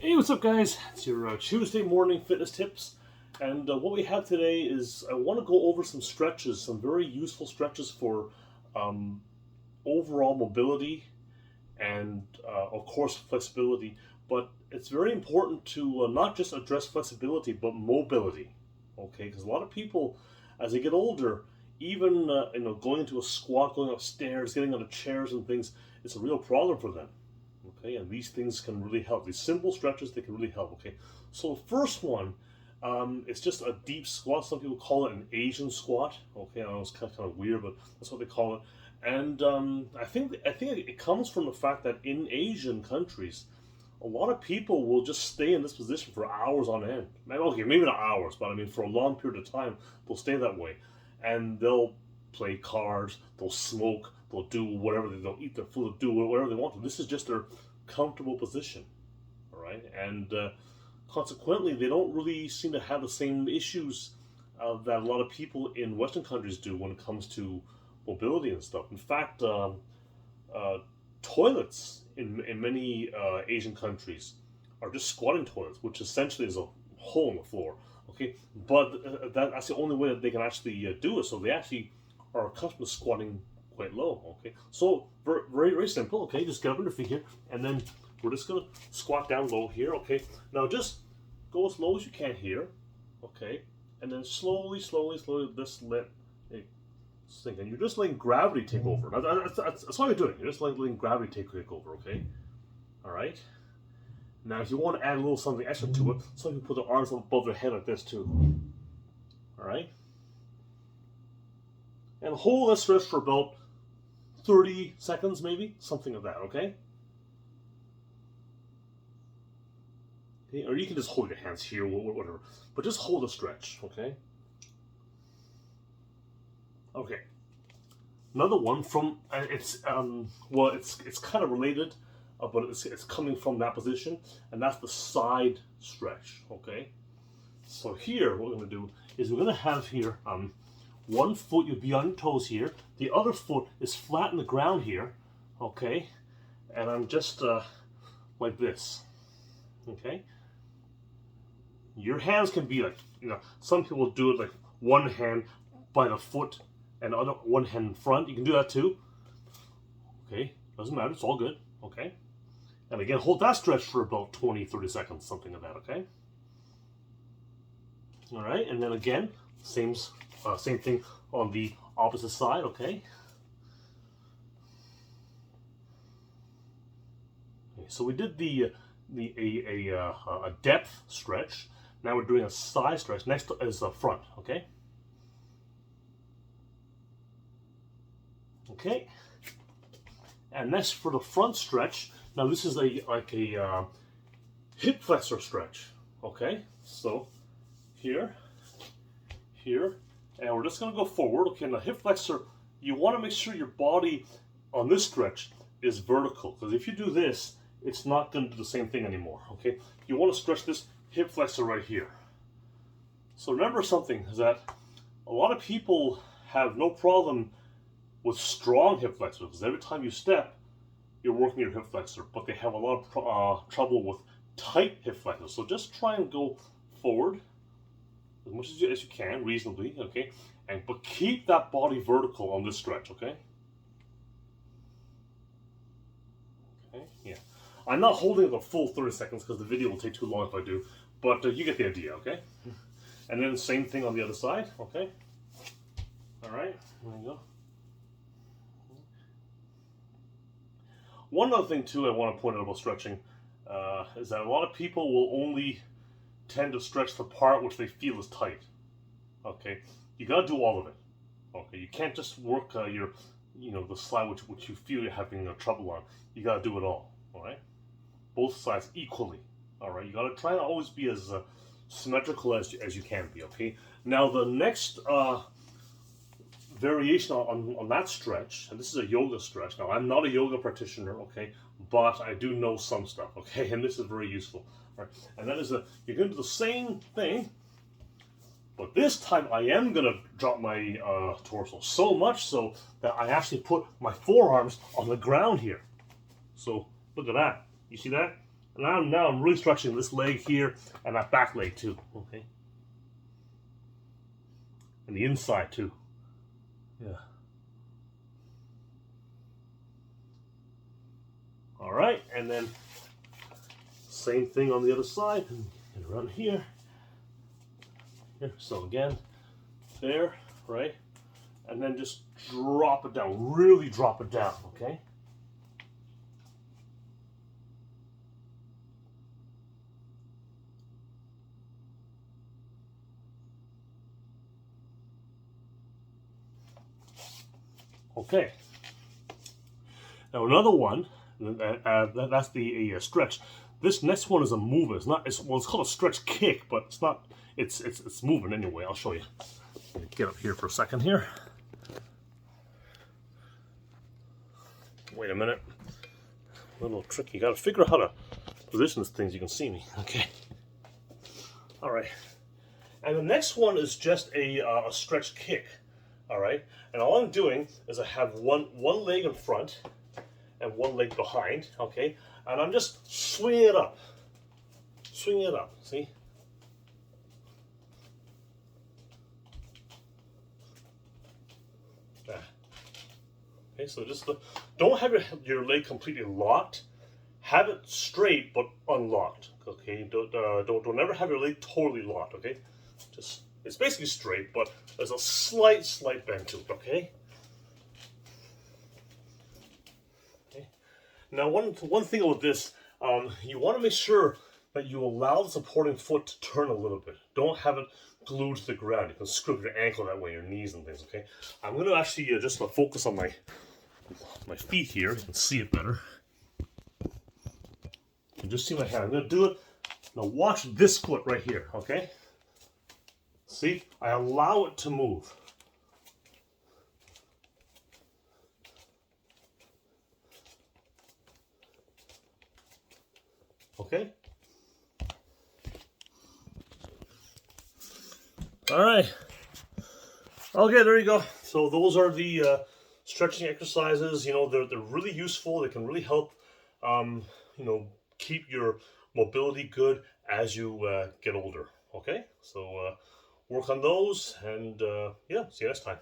Hey, what's up, guys? It's your Tuesday morning fitness tips, and what we have today is I want to go over some stretches, some very useful stretches for um, overall mobility and, of course, flexibility. But it's very important to not just address flexibility, but mobility. Okay, because a lot of people, as they get older, even going into a squat, going upstairs, getting out of chairs and things, it's a real problem for them. Okay, and these things can really help. These simple stretches, they can really help. Okay, so the first one, it's just a deep squat. Some people call it an Asian squat. Okay, I know it's kind of weird, but that's what they call it. And I think it comes from the fact that in Asian countries, a lot of people will just stay in this position for hours on end. Okay, maybe not hours, but I mean for a long period of time, they'll stay that way, and they'll play cards, they'll smoke, they'll do whatever they'll eat their food, do whatever they want to. This is just their comfortable position, all right, and consequently, they don't really seem to have the same issues that a lot of people in Western countries do when it comes to mobility and stuff. In fact, uh, toilets in many Asian countries are just squatting toilets, which essentially is a hole in the floor. Okay, but that's the only way that they can actually do it. So they actually are accustomed to squatting quite low. Okay, so very simple. Okay, just get up on your feet here, and then we're just gonna squat down low here. Okay, now just go as low as you can here. Okay, and then slowly, just let it sink. And you're just letting gravity take over. That's all you're doing. You're just letting gravity take over. Okay, all right. Now, if you want to add a little something extra to it, some people put their arms above their head like this too. All right, and hold that stretch for about 30 seconds, maybe something like that. Okay. Okay, or you can just hold your hands here, whatever. But just hold a stretch, okay? Okay. Another one from it's kind of related, but it's coming from that position, and that's the side stretch, okay? So here, what we're gonna do is we're gonna have here one foot you'll be on your toes here, the other foot is flat in the ground here, okay? And I'm just like this, okay? Your hands can be like, some people do it like one hand by the foot and other one hand in front. You can do that too. Okay, doesn't matter, it's all good. Okay, and again, hold that stretch for about 20-30 seconds, something like that. Okay, all right, and then again, same thing on the opposite side. Okay. Okay, so we did a depth stretch. Now we're doing a side stretch. Next is the front, okay? Okay. And next for the front stretch, now this is like a hip flexor stretch, okay? So here, and we're just gonna go forward. Okay, and the hip flexor, you wanna make sure your body on this stretch is vertical, because if you do this, it's not gonna do the same thing anymore, okay? You wanna stretch this hip flexor right here. So remember something, is that a lot of people have no problem with strong hip flexors, because every time you step, you're working your hip flexor, but they have a lot of trouble with tight hip flexors. So just try and go forward as much as you can, reasonably, okay? But keep that body vertical on this stretch, okay? Okay, yeah. I'm not holding it the full 30 seconds because the video will take too long if I do, but you get the idea, okay? And then same thing on the other side, okay? All right, there you go. One other thing too I want to point out about stretching is that a lot of people will only tend to stretch the part which they feel is tight. Okay, you gotta do all of it. Okay, you can't just work the side which you feel you're having trouble on. You gotta do it all. All right, both sides equally. All right, you gotta try to always be as symmetrical as you can be. Okay, now the next variation on that stretch, and this is a yoga stretch. Now, I'm not a yoga practitioner, okay, but I do know some stuff, okay, and this is very useful. All right, and that is you're going to do the same thing, but this time I am going to drop my torso, so much so that I actually put my forearms on the ground here. So look at that. You see that? And now I'm really stretching this leg here and that back leg too, okay? And the inside too. Yeah. All right, and then same thing on the other side, and around here. So again, there, right? And then just drop it down, really drop it down, okay? Okay. Now another one, that's the stretch. This next one is a mover. It's not. Well, it's called a stretch kick, but it's not. It's moving anyway. I'll show you. Get up here for a second here. Wait a minute. A little tricky. You got to figure out how to position this thing so you can see me. Okay. All right. And the next one is just a stretch kick. All right. And all I'm doing is I have one leg in front and one leg behind. Okay. And I'm just swinging it up. Swinging it up. See? Okay, so just don't have your leg completely locked. Have it straight but unlocked. Okay, don't ever have your leg totally locked. Okay, just it's basically straight, but there's a slight bend to it. Okay. Okay. Now one thing about this, you want to make sure that you allow the supporting foot to turn a little bit. Don't have it glued to the ground. You can screw up your ankle that way, your knees and things. Okay, I'm going to actually just focus on my feet here. You can see it better. You can just see my hand. I'm going to do it. Now watch this foot right here, okay? See? I allow it to move. Okay? All right. Okay, there you go. So those are the stretching exercises. You know, they're really useful. They can really help, you know, keep your mobility good as you get older. Okay, so work on those, and yeah, see you next time.